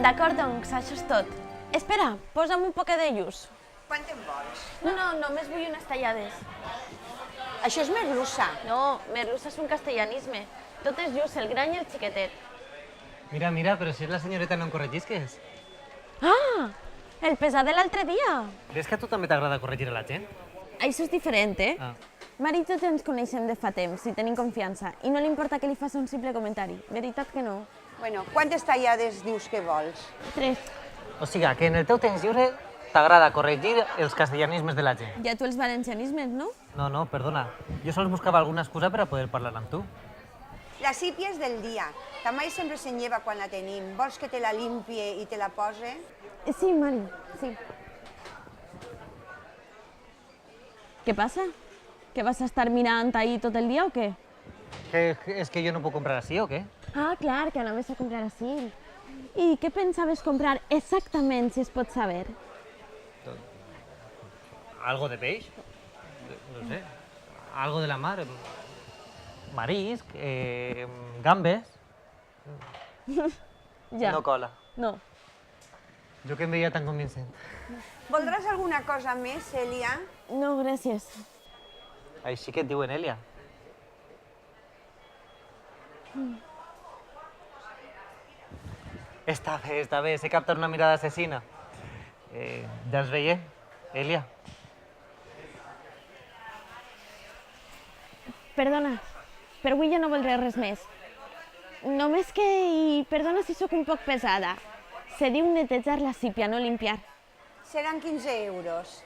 D'acord, doncs, això és tot. Espera, posa'm un poquet de lluç. Quant en vols? No, només vull unes tallades. Això és merluça. No, merluça és un castellanisme. Tot és lluç, el gran i el xiquetet. Mira, mira, però si és la senyoreta no em corregisques. Ah, el pesar de l'altre dia. Ves que a tu també t'agrada corregir a la gent? Això és diferent, eh? Ah. Mari i tots ens coneixem de fa temps i tenim confiança. I no li importa que li faci un simple comentari. Veritat que no. Bueno, quantes tallades dius que vols? 3. O sigui, que en el teu temps lliure t'agrada corregir els castellanismes de la gent. Ja tu els valencianismes, no? No, perdona. Jo sols buscava alguna excusa per a poder parlar amb tu. La sípia és del dia. Ta mai sempre se'n lleva quan la tenim. Vols que te la limpie i te la pose? Sí, Mari, sí. Què passa? Que vas estar mirant ahí tot el dia o què? Que és que jo no puc comprar així o què? Ah, clar, que anaves a comprar així. I què pensaves comprar exactament, si es pot saber? Algo de peix? No sé. Algo de la mar. Marisc, gambes. Ja. No cola. No. Jo que em veia tan convincent. Voldràs alguna cosa més, Cèlia? No, gràcies. Així que et diuen Elia. Està bé, sé captar una mirada assassina. Ja ens veiem, Elia. Perdona, per avui ja no voldré res més. Només que, i perdona si sóc un poc pesada, se diu netejar la sípia, no limpiar. Seran 15 euros.